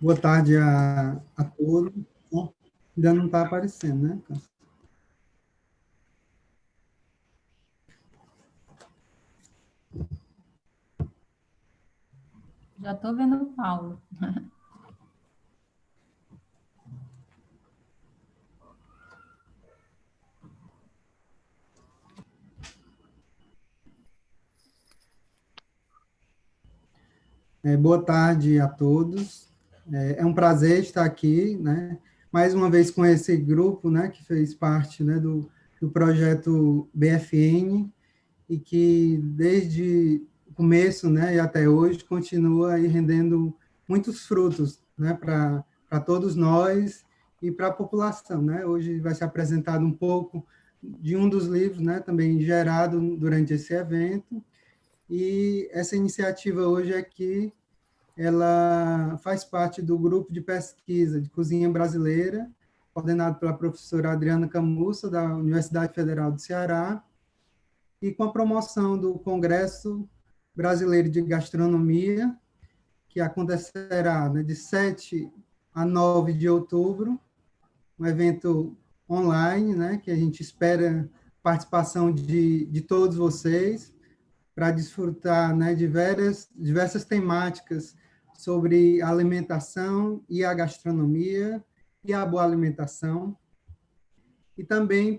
Boa tarde a todos. Bom, ainda não está aparecendo, né? Já estou vendo o Paulo. Boa tarde a todos. É um prazer estar aqui, né? Mais uma vez com esse grupo, né? Que fez parte, né? Do projeto BFN e que desde o começo, né? E até hoje continua aí rendendo muitos frutos, né? Para todos nós e para a população, né? Hoje vai ser apresentado um pouco de um dos livros, né? Também gerado durante esse evento. E essa iniciativa hoje aqui, ela faz parte do grupo de pesquisa de cozinha brasileira, coordenado pela professora Adriana Camussa, da Universidade Federal do Ceará, e com a promoção do Congresso Brasileiro de Gastronomia, que acontecerá, né, de 7 a 9 de outubro, um evento online, né, que a gente espera participação de todos vocês, para desfrutar, né, diversas temáticas sobre a alimentação e a gastronomia e a boa alimentação, e também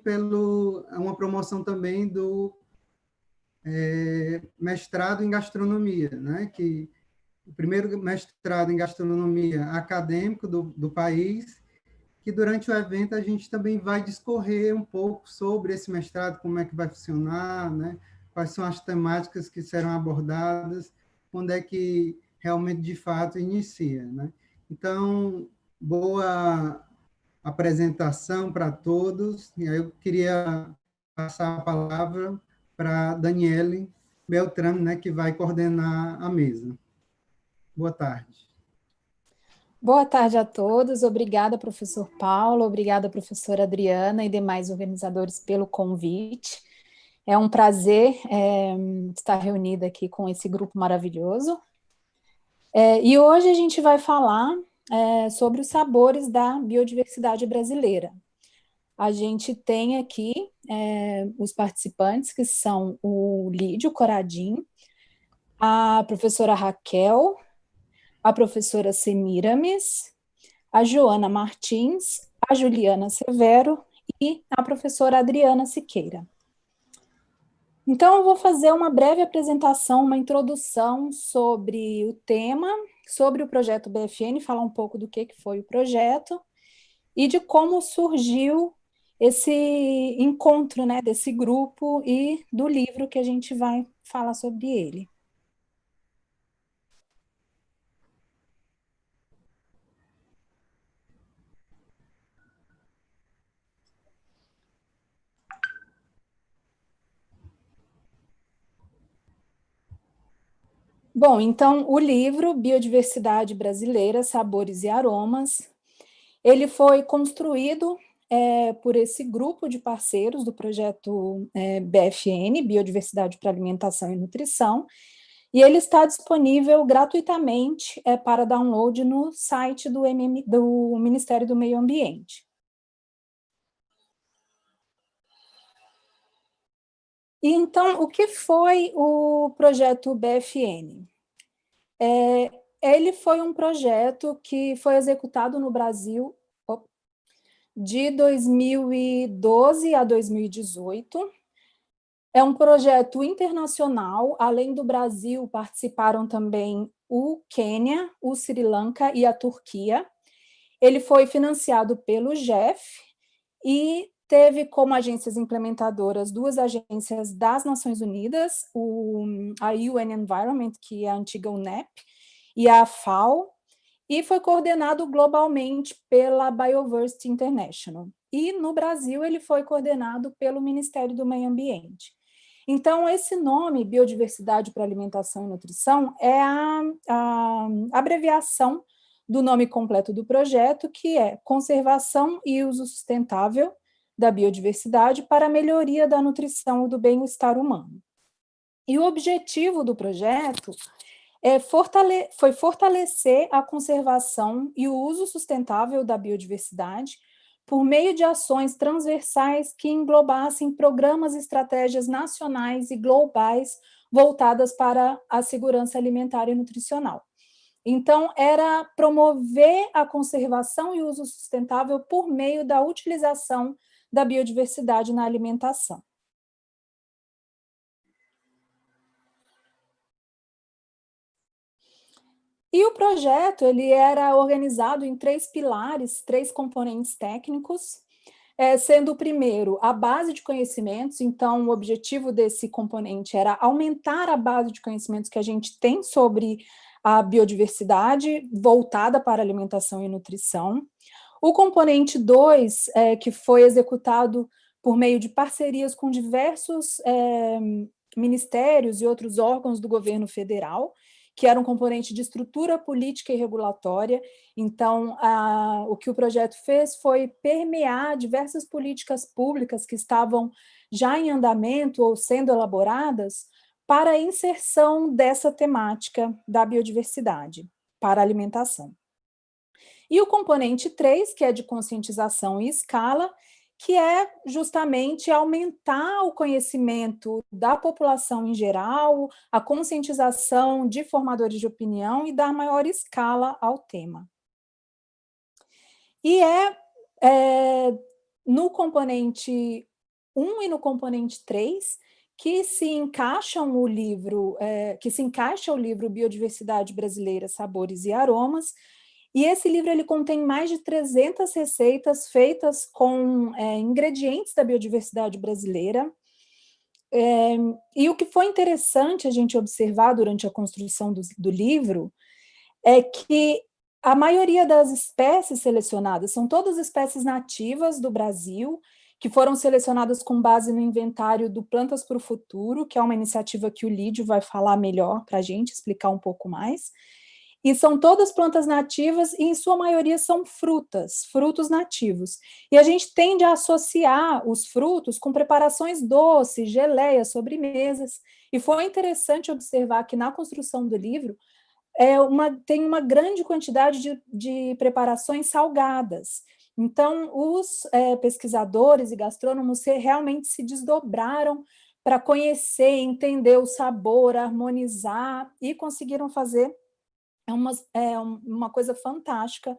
uma promoção também do mestrado em gastronomia, né, que o primeiro mestrado em gastronomia acadêmico do país, que durante o evento a gente também vai discorrer um pouco sobre esse mestrado, como é que vai funcionar, né? Quais são as temáticas que serão abordadas, quando é que realmente, de fato, inicia, né? Então, boa apresentação para todos, e aí eu queria passar a palavra para Daniele Beltrame, né, que vai coordenar a mesa. Boa tarde. Boa tarde a todos, obrigada, professor Paulo, obrigada, professora Adriana e demais organizadores pelo convite. É um prazer estar reunida aqui com esse grupo maravilhoso. E hoje a gente vai falar sobre os sabores da biodiversidade brasileira. A gente tem aqui os participantes, que são o Lídio Coradim, a professora Raquel, a professora Semiramis, a Joana Martins, a Juliana Severo e a professora Adriana Siqueira. Então, eu vou fazer uma breve apresentação, uma introdução sobre o tema, sobre o projeto BFN, falar um pouco do que foi o projeto e de como surgiu esse encontro, né, desse grupo e do livro que a gente vai falar sobre ele. Bom, então, o livro Biodiversidade Brasileira, Sabores e Aromas, ele foi construído por esse grupo de parceiros do projeto BFN, Biodiversidade para Alimentação e Nutrição, e ele está disponível gratuitamente para download no site do Ministério do Meio Ambiente. E então, o que foi o projeto BFN? Ele foi um projeto que foi executado no Brasil de 2012 a 2018. É um projeto internacional. Além do Brasil, participaram também o Quênia, o Sri Lanka e a Turquia. Ele foi financiado pelo GEF e teve como agências implementadoras duas agências das Nações Unidas, a UN Environment, que é a antiga UNEP, e a FAO, e foi coordenado globalmente pela Bioversity International. E no Brasil ele foi coordenado pelo Ministério do Meio Ambiente. Então, esse nome, Biodiversidade para Alimentação e Nutrição, é a abreviação do nome completo do projeto, que é Conservação e Uso Sustentável da Biodiversidade para a Melhoria da Nutrição e do Bem-Estar Humano. E o objetivo do projeto foi fortalecer a conservação e o uso sustentável da biodiversidade por meio de ações transversais que englobassem programas e estratégias nacionais e globais voltadas para a segurança alimentar e nutricional. Então, era promover a conservação e uso sustentável por meio da utilização da biodiversidade na alimentação. E o projeto ele era organizado em 3 pilares, 3 componentes técnicos, sendo o primeiro a base de conhecimentos. Então, o objetivo desse componente era aumentar a base de conhecimentos que a gente tem sobre a biodiversidade voltada para alimentação e nutrição. O componente 2, que foi executado por meio de parcerias com diversos ministérios e outros órgãos do governo federal, que era um componente de estrutura política e regulatória. Então, o que o projeto fez foi permear diversas políticas públicas que estavam já em andamento ou sendo elaboradas para a inserção dessa temática da biodiversidade para a alimentação. E o componente 3, que é de conscientização e escala, que é justamente aumentar o conhecimento da população em geral, a conscientização de formadores de opinião e dar maior escala ao tema. E no componente 1 e no componente 3 que se encaixa o livro Biodiversidade Brasileira, Sabores e Aromas. E esse livro ele contém mais de 300 receitas feitas com ingredientes da biodiversidade brasileira. E o que foi interessante a gente observar durante a construção do livro é que a maioria das espécies selecionadas são todas espécies nativas do Brasil, que foram selecionadas com base no inventário do Plantas para o Futuro, que é uma iniciativa que o Lídio vai falar melhor para a gente, explicar um pouco mais. E são todas plantas nativas e, em sua maioria, são frutos nativos. E a gente tende a associar os frutos com preparações doces, geleias, sobremesas. E foi interessante observar que, na construção do livro, tem uma grande quantidade de preparações salgadas. Então, os pesquisadores e gastrônomos realmente se desdobraram para conhecer, entender o sabor, harmonizar, e conseguiram fazer uma coisa fantástica,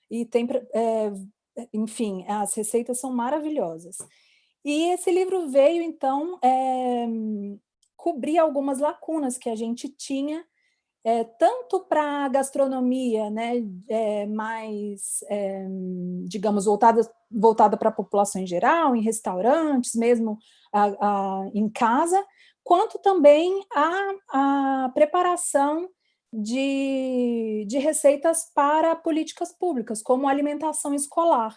e enfim, as receitas são maravilhosas. E esse livro veio, então, cobrir algumas lacunas que a gente tinha, tanto para a gastronomia, né, mais, digamos, voltada para a população em geral, em restaurantes, mesmo em casa, quanto também a preparação de receitas para políticas públicas, como alimentação escolar.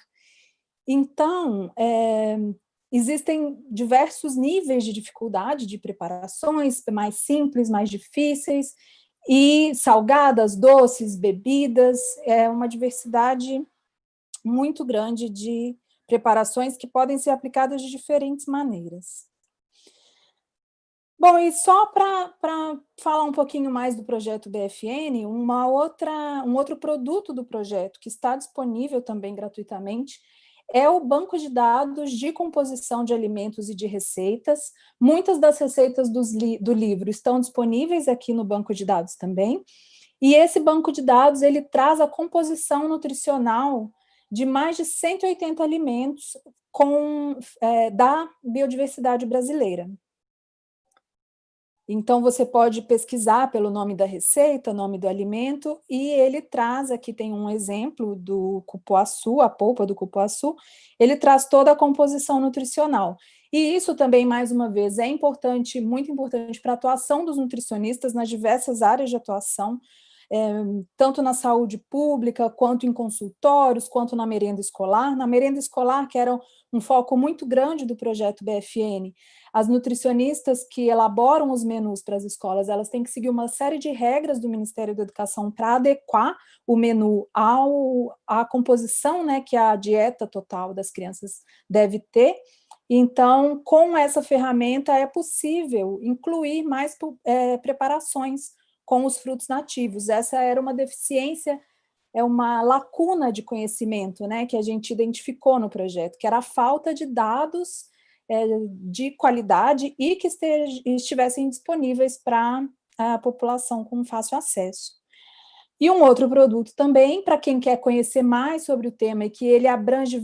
Então, existem diversos níveis de dificuldade de preparações, mais simples, mais difíceis, e salgadas, doces, bebidas, uma diversidade muito grande de preparações que podem ser aplicadas de diferentes maneiras. Bom, e só para falar um pouquinho mais do projeto BFN, um outro produto do projeto que está disponível também gratuitamente é o banco de dados de composição de alimentos e de receitas. Muitas das receitas do livro estão disponíveis aqui no banco de dados também, e esse banco de dados ele traz a composição nutricional de mais de 180 alimentos da biodiversidade brasileira. Então, você pode pesquisar pelo nome da receita, nome do alimento, e ele traz, aqui tem um exemplo do cupuaçu, a polpa do cupuaçu, ele traz toda a composição nutricional. E isso também, mais uma vez, é importante, muito importante para a atuação dos nutricionistas nas diversas áreas de atuação, tanto na saúde pública, quanto em consultórios, quanto na merenda escolar. Na merenda escolar, que era um foco muito grande do projeto BFN, as nutricionistas que elaboram os menus para as escolas, elas têm que seguir uma série de regras do Ministério da Educação para adequar o menu à composição, né, que a dieta total das crianças deve ter. Então, com essa ferramenta, é possível incluir mais preparações com os frutos nativos. Essa era uma deficiência, uma lacuna de conhecimento, né, que a gente identificou no projeto, que era a falta de dados de qualidade e que estivessem disponíveis para a população com fácil acesso. E um outro produto também, para quem quer conhecer mais sobre o tema, e que ele abrange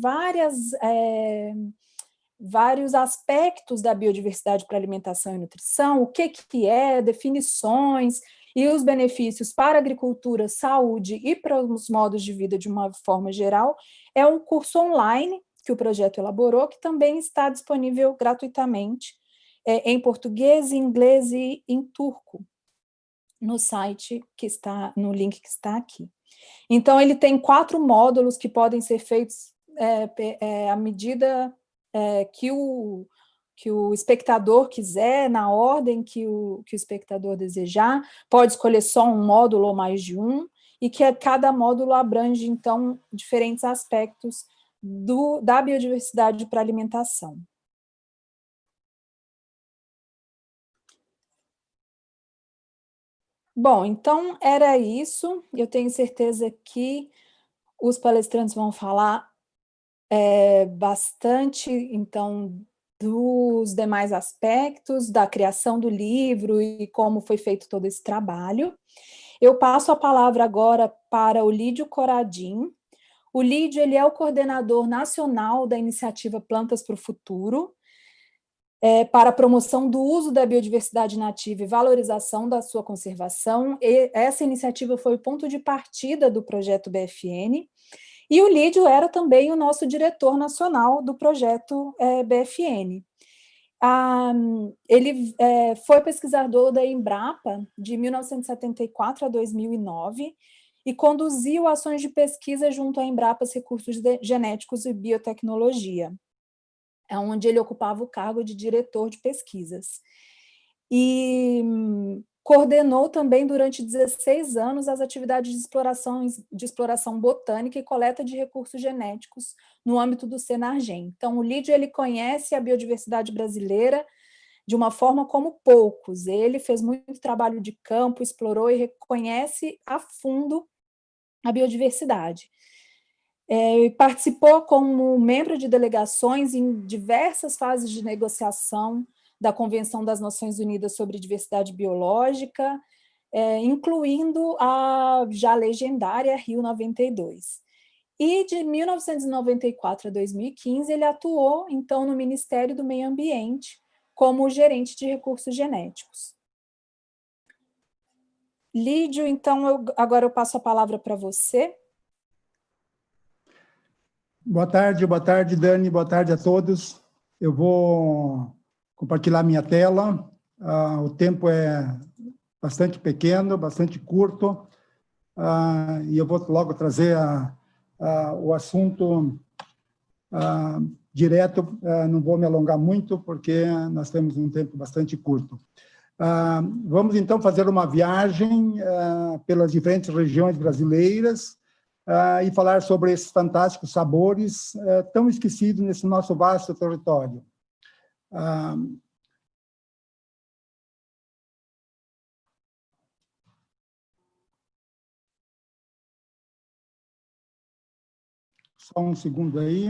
vários aspectos da biodiversidade para alimentação e nutrição, o que é, definições e os benefícios para a agricultura, saúde e para os modos de vida de uma forma geral, é um curso online que o projeto elaborou, que também está disponível gratuitamente em português, inglês e em turco, no site que está, no link que está aqui. Então, ele tem 4 módulos que podem ser feitos à medida que o espectador quiser, na ordem que o espectador desejar, pode escolher só um módulo ou mais de um, e que cada módulo abrange, então, diferentes aspectos da biodiversidade para alimentação. Bom, então era isso. Eu tenho certeza que os palestrantes vão falar bastante, então, dos demais aspectos da criação do livro e como foi feito todo esse trabalho. Eu passo a palavra agora para o Lídio Coradim. O Lídio, ele é o coordenador nacional da iniciativa Plantas para o Futuro, para a promoção do uso da biodiversidade nativa e valorização da sua conservação. E essa iniciativa foi o ponto de partida do projeto BFN, e o Lídio era também o nosso diretor nacional do projeto BFN. Ele foi pesquisador da Embrapa de 1974 a 2009 e conduziu ações de pesquisa junto à Embrapa Recursos Genéticos e Biotecnologia, onde ele ocupava o cargo de diretor de pesquisas. E coordenou também durante 16 anos as atividades de exploração botânica e coleta de recursos genéticos no âmbito do Senargem. Então, o Lídio, ele conhece a biodiversidade brasileira de uma forma como poucos. Ele fez muito trabalho de campo, explorou e reconhece a fundo a biodiversidade. Participou como membro de delegações em diversas fases de negociação da Convenção das Nações Unidas sobre Diversidade Biológica, incluindo a já legendária Rio 92. E de 1994 a 2015, ele atuou, então, no Ministério do Meio Ambiente, como gerente de recursos genéticos. Lídio, então, agora eu passo a palavra para você. Boa tarde, Dani, boa tarde a todos. Eu vou compartilhar minha tela. O tempo é bastante pequeno, bastante curto, e eu vou logo trazer o assunto direto. Não vou me alongar muito, porque nós temos um tempo bastante curto. Vamos, então, fazer uma viagem pelas diferentes regiões brasileiras e falar sobre esses fantásticos sabores tão esquecidos nesse nosso vasto território. Só um segundo aí.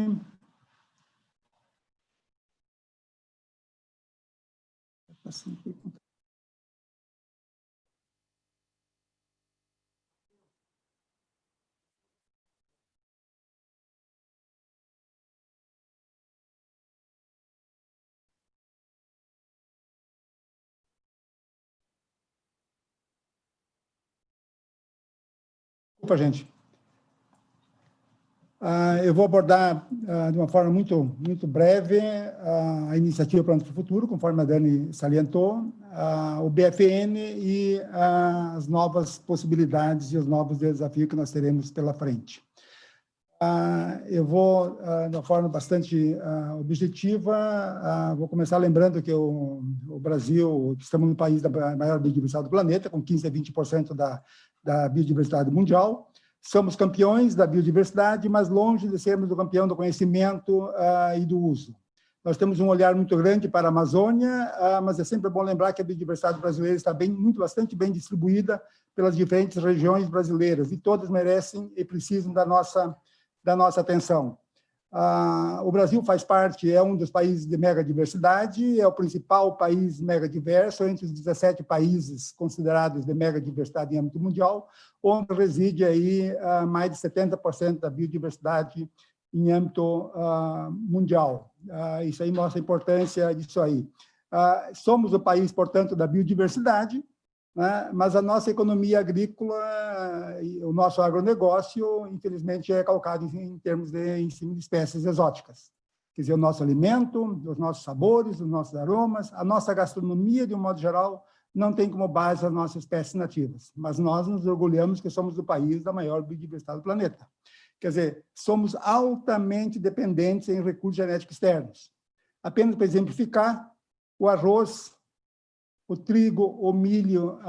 Desculpa, gente. Eu vou abordar de uma forma muito breve a iniciativa Plantas para o Futuro, conforme a Dani salientou, o BFN e as novas possibilidades e os novos desafios que nós teremos pela frente. Eu vou, de uma forma bastante objetiva, vou começar lembrando que o Brasil, estamos no país da maior biodiversidade do planeta, com 15% a 20% da biodiversidade mundial. Somos campeões da biodiversidade, mas longe de sermos o campeão do conhecimento e do uso. Nós temos um olhar muito grande para a Amazônia, mas é sempre bom lembrar que a biodiversidade brasileira está bastante bem distribuída pelas diferentes regiões brasileiras, e todas merecem e precisam da nossa atenção. O Brasil faz parte, é um dos países de megadiversidade, é o principal país megadiverso, entre os 17 países considerados de megadiversidade em âmbito mundial, onde reside aí mais de 70% da biodiversidade em âmbito mundial. Isso aí mostra a importância disso aí. Somos o país, portanto, da biodiversidade, né? Mas a nossa economia agrícola, o nosso agronegócio, infelizmente, é calcado em termos de ensino de espécies exóticas. Quer dizer, o nosso alimento, os nossos sabores, os nossos aromas, a nossa gastronomia, de um modo geral, não tem como base as nossas espécies nativas. Mas nós nos orgulhamos que somos o país da maior biodiversidade do planeta. Quer dizer, somos altamente dependentes em recursos genéticos externos. Apenas para exemplificar, o arroz, o trigo, o milho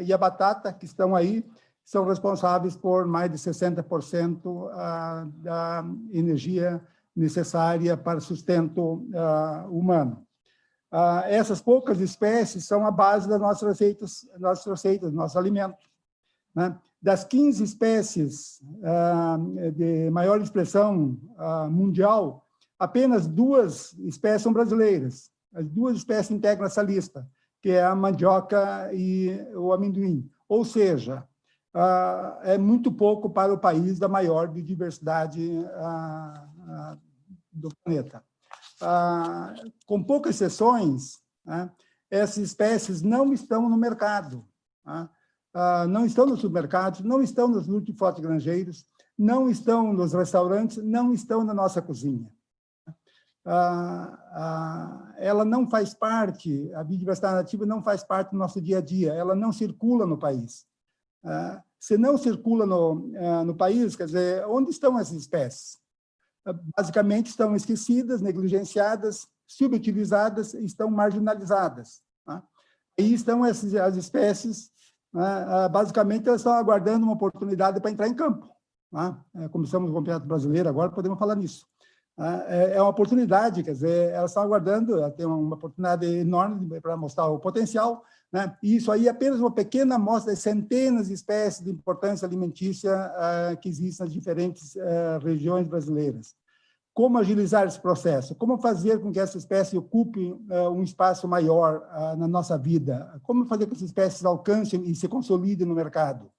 e a batata, que estão aí, são responsáveis por mais de 60% da energia necessária para o sustento humano. Essas poucas espécies são a base das nossas receitas, dos nossos alimentos, né? Das 15 espécies de maior expressão mundial, apenas 2 espécies são brasileiras. As 2 espécies integram essa lista, que é a mandioca e o amendoim. Ou seja, é muito pouco para o país da maior biodiversidade do planeta. Com poucas exceções, né, essas espécies não estão no mercado, né? Não estão nos supermercados, não estão nos hortifrutigranjeiros, não estão nos restaurantes, não estão na nossa cozinha. Ela não faz parte, a biodiversidade nativa não faz parte do nosso dia a dia, ela não circula no país. Se não circula no país, quer dizer, onde estão essas espécies? Basicamente estão esquecidas, negligenciadas, subutilizadas, estão marginalizadas. Aí estão as espécies, basicamente elas estão aguardando uma oportunidade para entrar em campo. Começamos o Campeonato Brasileiro, agora podemos falar nisso. É uma oportunidade, quer dizer, elas estão aguardando, ela tem uma oportunidade enorme para mostrar o potencial, né? E isso aí é apenas uma pequena amostra de centenas de espécies de importância alimentícia que existem nas diferentes regiões brasileiras. Como agilizar esse processo? Como fazer com que essa espécie ocupe um espaço maior na nossa vida? Como fazer com que essas espécies alcancem e se consolidem no mercado?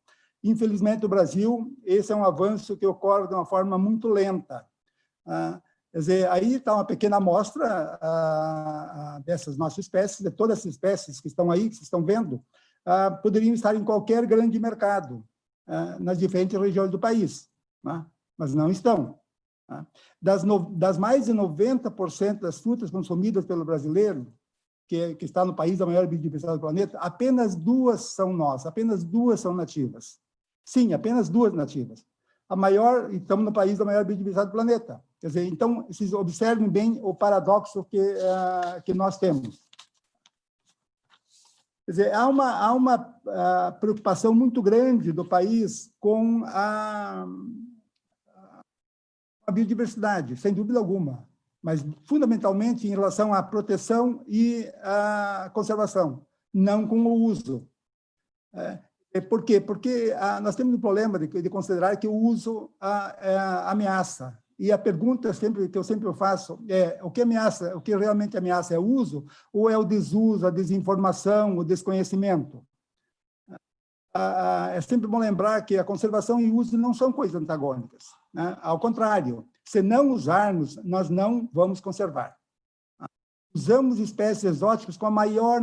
Infelizmente, no Brasil, esse é um avanço que ocorre de uma forma muito lenta. Quer dizer, aí está uma pequena amostra dessas nossas espécies, de todas as espécies que estão aí, que vocês estão vendo, poderiam estar em qualquer grande mercado, nas diferentes regiões do país, mas não estão. Das mais de 90% das frutas consumidas pelo brasileiro, que está no país da maior biodiversidade do planeta, apenas 2 são nossas, apenas 2 são nativas. Sim, apenas 2 nativas. Estamos no país da maior biodiversidade do planeta. Quer dizer, então, vocês observem bem o paradoxo que nós temos. Quer dizer, há uma preocupação muito grande do país com a biodiversidade, sem dúvida alguma, mas fundamentalmente em relação à proteção e à conservação, não com o uso. Por quê? Porque nós temos um problema de considerar que o uso ameaça. E a pergunta que eu sempre faço é: o que realmente ameaça é o uso ou é o desuso, a desinformação, o desconhecimento? É sempre bom lembrar que a conservação e o uso não são coisas antagônicas, né? Ao contrário, se não usarmos, nós não vamos conservar. Usamos espécies exóticas com a maior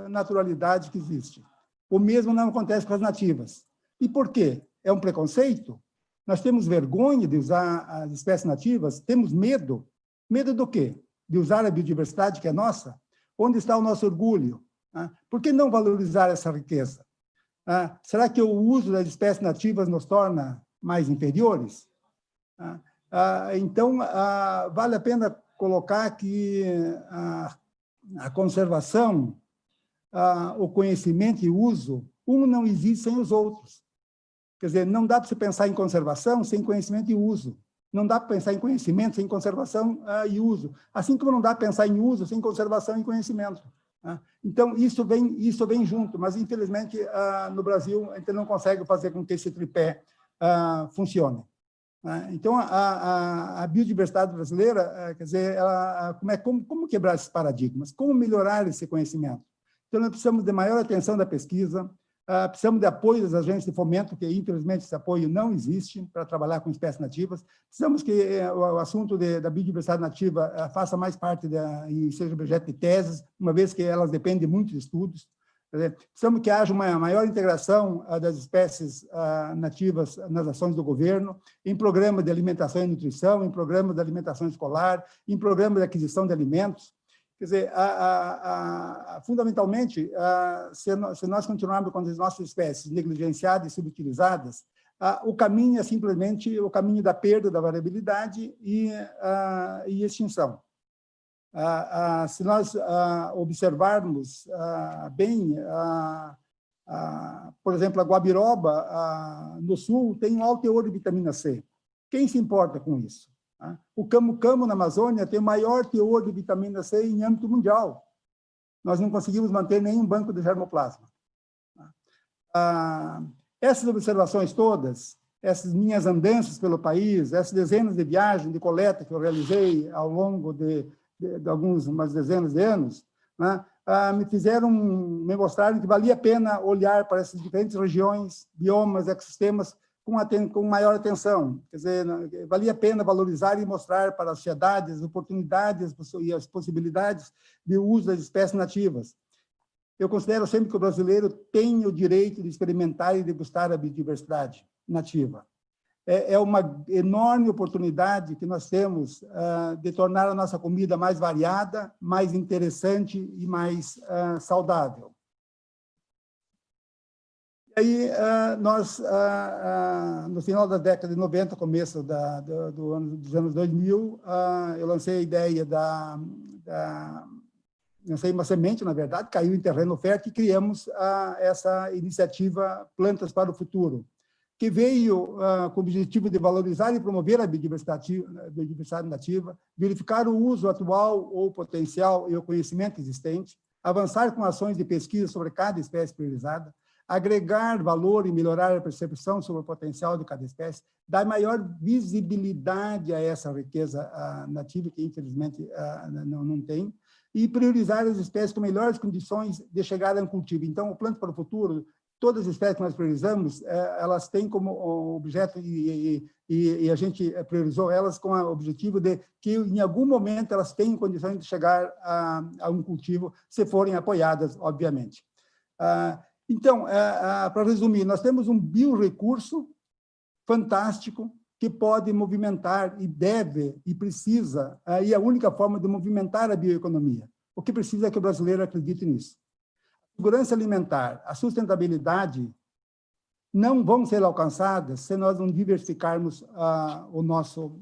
naturalidade que existe. O mesmo não acontece com as nativas. E por quê? É um preconceito? Nós temos vergonha de usar as espécies nativas? Temos medo? Medo do quê? De usar a biodiversidade que é nossa? Onde está o nosso orgulho? Por que não valorizar essa riqueza? Será que o uso das espécies nativas nos torna mais inferiores? Então, vale a pena colocar que a conservação, o conhecimento e o uso, um não existe sem os outros. Quer dizer, não dá para você pensar em conservação sem conhecimento e uso. Não dá para pensar em conhecimento sem conservação e uso, assim como não dá para pensar em uso sem conservação e conhecimento. Então, isso vem junto, mas, infelizmente, no Brasil, a gente não consegue fazer com que esse tripé funcione. Então, a biodiversidade brasileira, quer dizer, como quebrar esses paradigmas? Como melhorar esse conhecimento? Então, nós precisamos de maior atenção da pesquisa, precisamos de apoio das agências de fomento, que, infelizmente, esse apoio não existe para trabalhar com espécies nativas. Precisamos que o assunto da biodiversidade nativa faça mais parte e seja objeto de teses, uma vez que elas dependem muito de estudos. Precisamos que haja uma maior integração das espécies nativas nas ações do governo, em programas de alimentação e nutrição, em programas de alimentação escolar, em programas de aquisição de alimentos. Quer dizer, fundamentalmente, se nós continuarmos com as nossas espécies negligenciadas e subutilizadas, o caminho é simplesmente o caminho da perda da variabilidade e extinção. Se nós observarmos bem, por exemplo, a guabiroba, no sul, tem um alto teor de vitamina C. Quem se importa com isso? O camu-camu, na Amazônia, tem o maior teor de vitamina C em âmbito mundial. Nós não conseguimos manter nenhum banco de germoplasma. Essas observações todas, essas minhas andanças pelo país, essas dezenas de viagens de coleta que eu realizei ao longo de umas dezenas de anos, me mostraram que valia a pena olhar para essas diferentes regiões, biomas, ecossistemas, com maior atenção. Quer dizer, valia a pena valorizar e mostrar para a sociedade as oportunidades e as possibilidades de uso das espécies nativas. Eu considero sempre que o brasileiro tem o direito de experimentar e degustar a biodiversidade nativa. É uma enorme oportunidade que nós temos de tornar a nossa comida mais variada, mais interessante e mais saudável. E aí, nós, no final da década de 90, começo dos anos 2000, eu lancei a ideia lancei uma semente, na verdade, caiu em terreno fértil e criamos essa iniciativa Plantas para o Futuro, que veio com o objetivo de valorizar e promover a biodiversidade nativa, verificar o uso atual ou potencial e o conhecimento existente, avançar com ações de pesquisa sobre cada espécie priorizada, agregar valor e melhorar a percepção sobre o potencial de cada espécie, dar maior visibilidade a essa riqueza nativa, que infelizmente não tem, e priorizar as espécies com melhores condições de chegada ao cultivo. Então, o Plano para o Futuro, todas as espécies que nós priorizamos, elas têm como objeto, e a gente priorizou elas com o objetivo de que, em algum momento, elas tenham condições de chegar a um cultivo, se forem apoiadas, obviamente. Então, para resumir, nós temos um biorrecurso fantástico que pode movimentar e deve e precisa, e a única forma de movimentar a bioeconomia. O que precisa é que o brasileiro acredite nisso. A segurança alimentar, a sustentabilidade não vão ser alcançadas se nós não diversificarmos o nosso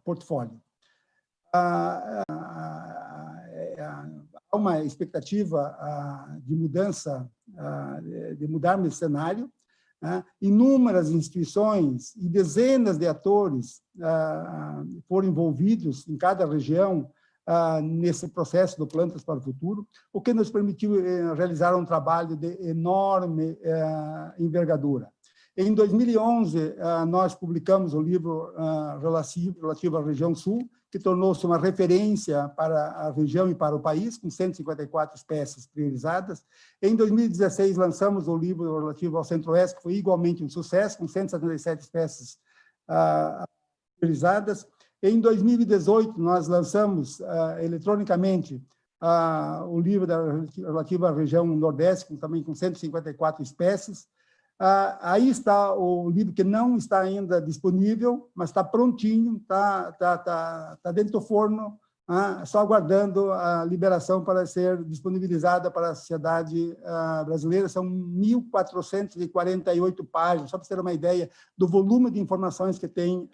portfólio. Há uma expectativa de mudança, de mudarmos esse cenário. Inúmeras instituições e dezenas de atores foram envolvidos em cada região nesse processo do Plantas para o Futuro, o que nos permitiu realizar um trabalho de enorme envergadura. Em 2011, nós publicamos o livro relativo à região sul, que tornou-se uma referência para a região e para o país, com 154 espécies priorizadas. Em 2016, lançamos o livro relativo ao Centro-Oeste, que foi igualmente um sucesso, com 177 espécies priorizadas. Em 2018, nós lançamos eletronicamente o livro relativo à região Nordeste, também com 154 espécies. Aí está o livro que não está ainda disponível, mas está prontinho, está dentro do forno, só aguardando a liberação para ser disponibilizada para a sociedade brasileira. São 1.448 páginas, só para você ter uma ideia do volume de informações que tem,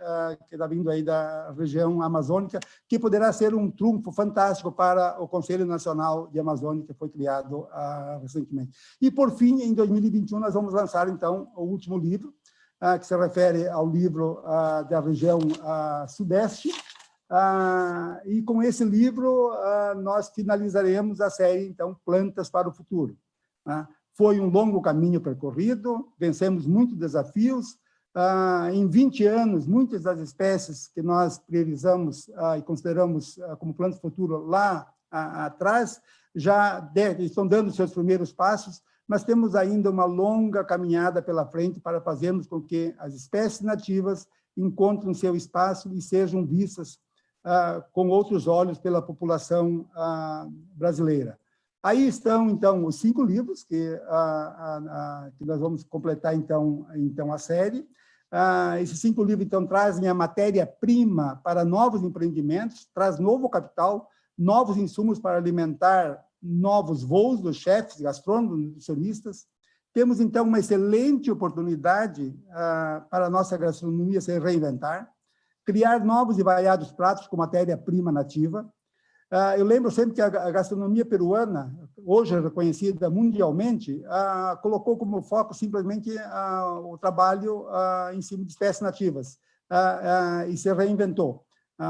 que está vindo aí da região amazônica, que poderá ser um trunfo fantástico para o Conselho Nacional de Amazônia, que foi criado recentemente. E, por fim, em 2021, nós vamos lançar, então, o último livro, que se refere ao livro da região sudeste. E com esse livro nós finalizaremos a série, então, Plantas para o Futuro. Foi um longo caminho percorrido, vencemos muitos desafios. Em 20 anos, muitas das espécies que nós priorizamos e consideramos como plantas do futuro lá atrás já estão dando seus primeiros passos, mas temos ainda uma longa caminhada pela frente para fazermos com que as espécies nativas encontrem seu espaço e sejam vistas com outros olhos pela população brasileira. Aí estão, então, os 5 livros que nós vamos completar, então a série. Esses 5 livros, então, trazem a matéria-prima para novos empreendimentos, traz novo capital, novos insumos para alimentar novos voos dos chefes, gastrônomos, nutricionistas. Temos, então, uma excelente oportunidade para a nossa gastronomia se reinventar, criar novos e variados pratos com matéria-prima nativa. Eu lembro sempre que a gastronomia peruana, hoje reconhecida mundialmente, colocou como foco simplesmente o trabalho em cima de espécies nativas e se reinventou.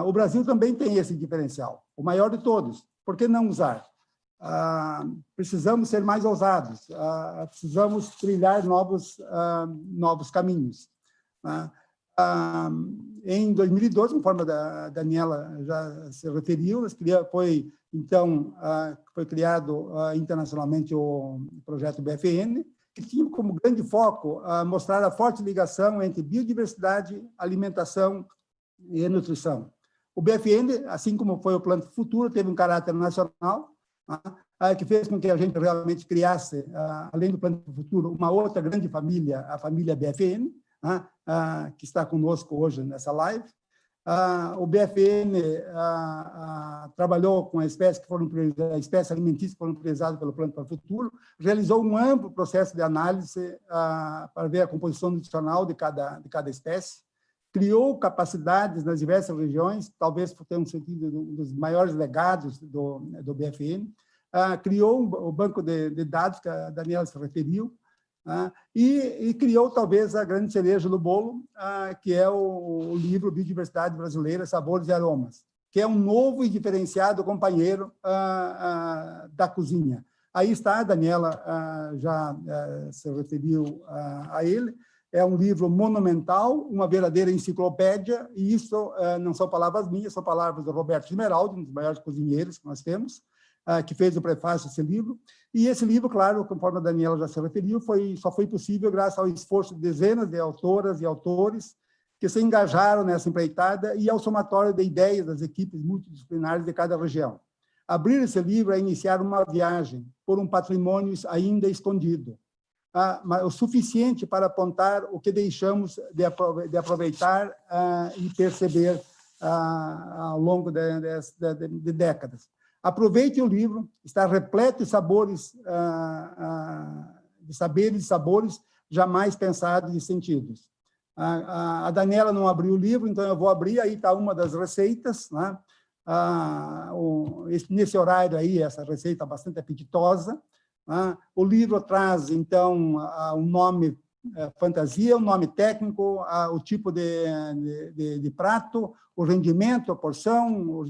O Brasil também tem esse diferencial, o maior de todos. Por que não usar? Precisamos ser mais ousados, precisamos trilhar novos caminhos. Em 2012, conforme a Daniela já se referiu, foi criado internacionalmente o projeto BFN, que tinha como grande foco mostrar a forte ligação entre biodiversidade, alimentação e nutrição. O BFN, assim como foi o Plano do Futuro, teve um caráter nacional, que fez com que a gente realmente criasse, além do Plano do Futuro, uma outra grande família, a família BFN, que está conosco hoje nessa live. O BFN trabalhou com as espécies espécies alimentícias que foram priorizadas pelo Plano para o Futuro, realizou um amplo processo de análise para ver a composição nutricional de cada espécie, criou capacidades nas diversas regiões, talvez tenha sido um dos maiores legados do BFN, criou o banco de dados que a Daniela se referiu, e criou talvez a grande cereja do bolo, que é o livro Biodiversidade Brasileira, Sabores e Aromas, que é um novo e diferenciado companheiro da cozinha. Aí está, a Daniela já se referiu a ele. É um livro monumental, uma verdadeira enciclopédia, e isso não são palavras minhas, são palavras do Roberto Esmeraldo, um dos maiores cozinheiros que nós temos, que fez o prefácio desse livro. E esse livro, claro, conforme a Daniela já se referiu, só foi possível graças ao esforço de dezenas de autoras e autores que se engajaram nessa empreitada e ao somatório de ideias das equipes multidisciplinares de cada região. Abrir esse livro é iniciar uma viagem por um patrimônio ainda escondido, o suficiente para apontar o que deixamos de aproveitar e perceber ao longo de décadas. Aproveite o livro, está repleto de sabores, de saberes e sabores jamais pensados e sentidos. A Daniela não abriu o livro, então eu vou abrir, aí está uma das receitas, né? Nesse horário aí, essa receita bastante apetitosa. O livro traz, então, um nome fantasia, um nome técnico, o tipo de prato, o rendimento, a porção,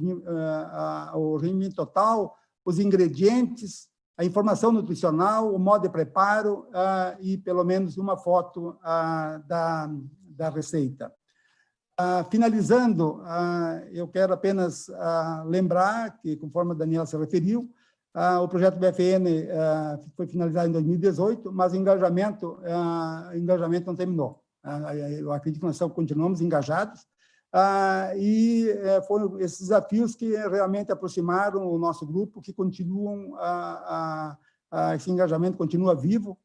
o rendimento total, os ingredientes, a informação nutricional, o modo de preparo e, pelo menos, uma foto da receita. Finalizando, eu quero apenas lembrar que, conforme a Daniela se referiu, o projeto BFN foi finalizado em 2018, mas o engajamento não terminou. Eu acredito que nós continuamos engajados, e foram esses desafios que realmente aproximaram o nosso grupo, que continuam, esse engajamento continua vivo,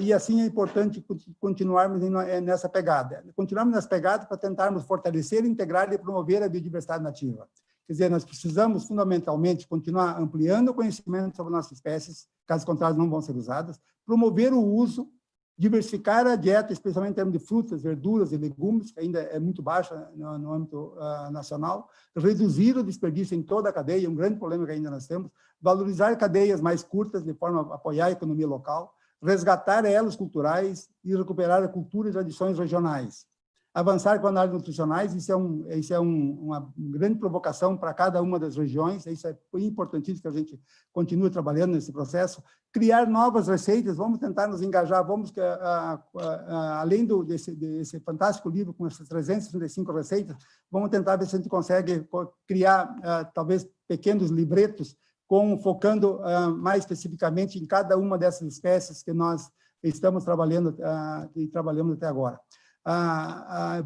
e assim é importante continuarmos nessa pegada. Continuarmos nessa pegada para tentarmos fortalecer, integrar e promover a biodiversidade nativa. Quer dizer, nós precisamos, fundamentalmente, continuar ampliando o conhecimento sobre nossas espécies, caso contrário, não vão ser usadas, promover o uso, diversificar a dieta, especialmente em termos de frutas, verduras e legumes, que ainda é muito baixa no âmbito nacional, reduzir o desperdício em toda a cadeia, um grande problema que ainda nós temos, valorizar cadeias mais curtas, de forma a apoiar a economia local, resgatar elos culturais e recuperar a cultura e tradições regionais. Avançar com análises nutricionais, isso é uma grande provocação para cada uma das regiões, isso é importantíssimo que a gente continue trabalhando nesse processo. Criar novas receitas, vamos tentar nos engajar, vamos, além desse fantástico livro com essas 365 receitas, vamos tentar ver se a gente consegue criar, talvez, pequenos livretos, focando mais especificamente em cada uma dessas espécies que nós estamos trabalhando e trabalhamos até agora.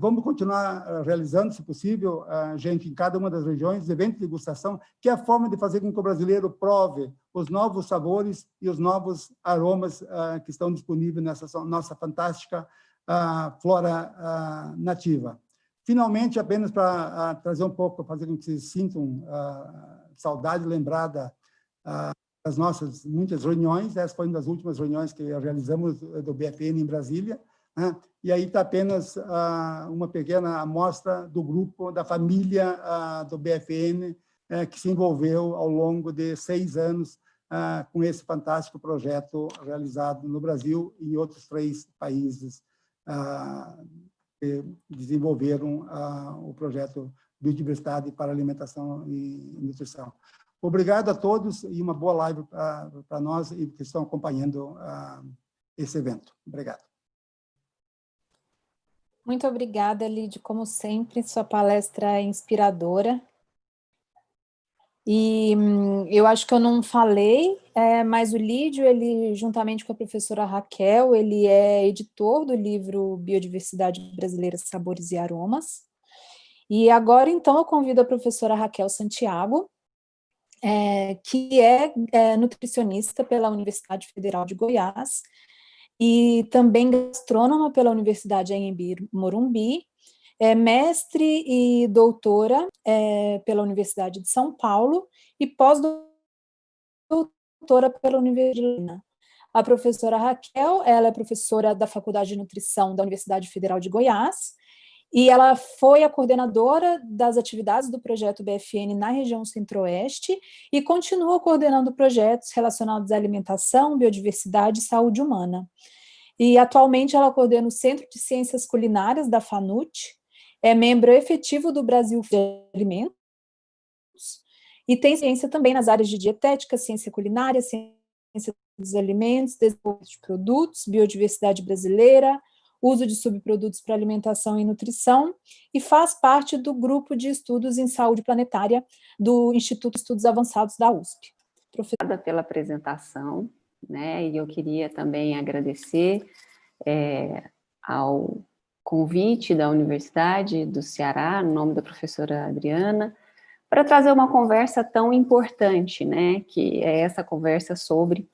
Vamos continuar realizando, se possível, gente, em cada uma das regiões, eventos de degustação, que é a forma de fazer com que o brasileiro prove os novos sabores e os novos aromas que estão disponíveis nessa nossa fantástica flora nativa. Finalmente, apenas para trazer um pouco, fazer com que vocês sintam saudade lembrada das nossas muitas reuniões. Essa foi uma das últimas reuniões que realizamos do BFN em Brasília, né? E aí está apenas uma pequena amostra do grupo, da família do BFN, que se envolveu ao longo de 6 anos com esse fantástico projeto realizado no Brasil e em outros 3 países que desenvolveram o projeto Biodiversidade para Alimentação e Nutrição. Obrigado a todos e uma boa live para nós e que estão acompanhando esse evento. Obrigado. Muito obrigada, Lídio, como sempre, sua palestra é inspiradora. E eu acho que eu não falei, mas o Lídio, ele, juntamente com a professora Raquel, ele é editor do livro Biodiversidade Brasileira, Sabores e Aromas. E agora, então, eu convido a professora Raquel Santiago, que é nutricionista pela Universidade Federal de Goiás, e também gastrônoma pela Universidade Anhembi Morumbi, mestre e doutora pela Universidade de São Paulo e pós-doutora pela Universidade de Lina. A professora Raquel, ela é professora da Faculdade de Nutrição da Universidade Federal de Goiás, e ela foi a coordenadora das atividades do projeto BFN na região Centro-Oeste e continua coordenando projetos relacionados à alimentação, biodiversidade e saúde humana. E atualmente ela coordena o Centro de Ciências Culinárias da FANUT, é membro efetivo do Brasil de Alimentos e tem ciência também nas áreas de dietética, ciência culinária, ciência dos alimentos, desenvolvimento de produtos, biodiversidade brasileira, uso de subprodutos para alimentação e nutrição, e faz parte do grupo de estudos em saúde planetária do Instituto de Estudos Avançados da USP. Obrigada pela apresentação, né? E eu queria também agradecer ao convite da Universidade do Ceará, no nome da professora Adriana, para trazer uma conversa tão importante, né? Que é essa conversa sobre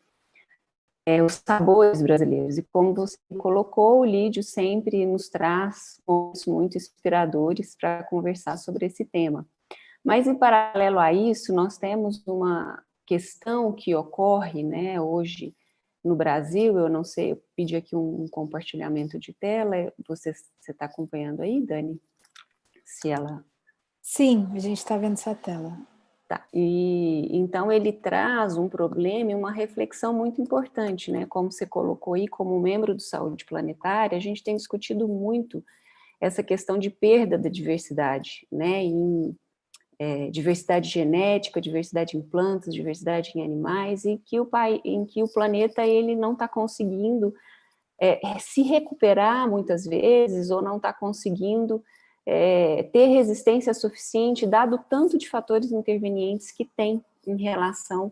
os sabores brasileiros. E como você colocou, o Lídio sempre nos traz pontos muito inspiradores para conversar sobre esse tema. Mas, em paralelo a isso, nós temos uma questão que ocorre, né, hoje no Brasil. Eu não sei, eu pedi aqui um compartilhamento de tela. Você está acompanhando aí, Dani? Se ela... Sim, a gente está vendo essa tela. Tá. E então ele traz um problema e uma reflexão muito importante, né? Como você colocou aí, como membro do Saúde Planetária, a gente tem discutido muito essa questão de perda da diversidade, né? Em diversidade genética, diversidade em plantas, diversidade em animais, e em que o planeta ele não está conseguindo se recuperar muitas vezes, ou não está conseguindo ter resistência suficiente, dado o tanto de fatores intervenientes que tem em relação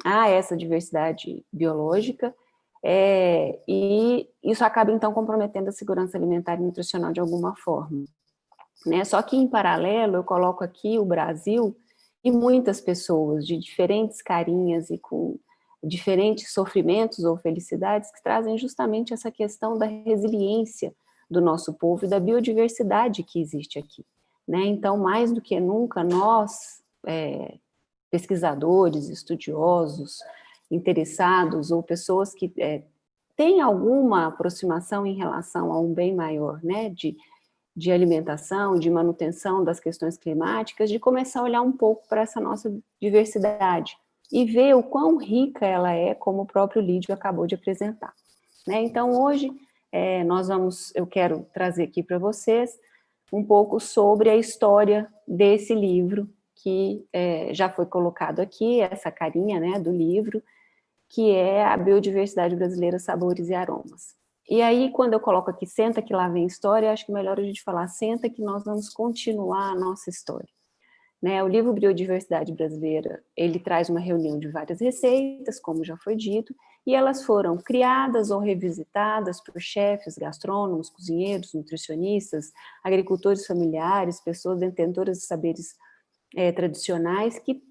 a essa diversidade biológica, e isso acaba, então, comprometendo a segurança alimentar e nutricional de alguma forma. Né? Só que, em paralelo, eu coloco aqui o Brasil e muitas pessoas de diferentes carinhas e com diferentes sofrimentos ou felicidades que trazem justamente essa questão da resiliência do nosso povo e da biodiversidade que existe aqui, né? Então, mais do que nunca, nós, pesquisadores, estudiosos, interessados ou pessoas que têm alguma aproximação em relação a um bem maior, né, de alimentação, de manutenção das questões climáticas, de começar a olhar um pouco para essa nossa diversidade e ver o quão rica ela é, como o próprio Lídio acabou de apresentar. né? Então, hoje, eu quero trazer aqui para vocês um pouco sobre a história desse livro, que já foi colocado aqui, essa carinha, né, do livro, que é A Biodiversidade Brasileira, Sabores e Aromas. E aí, quando eu coloco aqui, senta que lá vem história, acho que melhor a gente falar, senta que nós vamos continuar a nossa história. Né? O livro Biodiversidade Brasileira, ele traz uma reunião de várias receitas, como já foi dito, e elas foram criadas ou revisitadas por chefes, gastrônomos, cozinheiros, nutricionistas, agricultores familiares, pessoas detentoras de saberes tradicionais que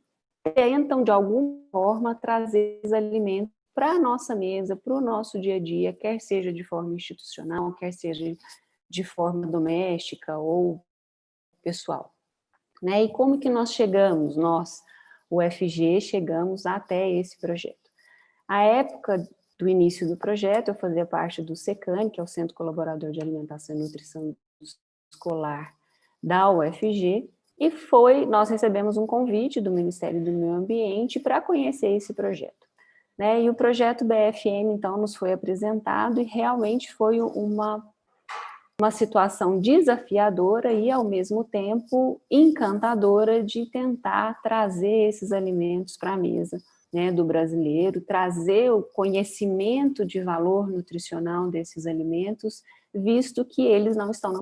tentam, de alguma forma, trazer os alimentos para a nossa mesa, para o nosso dia a dia, quer seja de forma institucional, quer seja de forma doméstica ou pessoal. Né? E como que nós chegamos, nós, o UFG, chegamos até esse projeto? A época do início do projeto, eu fazia parte do SECAN, que é o Centro Colaborador de Alimentação e Nutrição Escolar da UFG, e nós recebemos um convite do Ministério do Meio Ambiente para conhecer esse projeto. Né? E o projeto BFN, então, nos foi apresentado e realmente foi uma situação desafiadora e, ao mesmo tempo, encantadora de tentar trazer esses alimentos para a mesa, né, do brasileiro, trazer o conhecimento de valor nutricional desses alimentos, visto que eles não estão na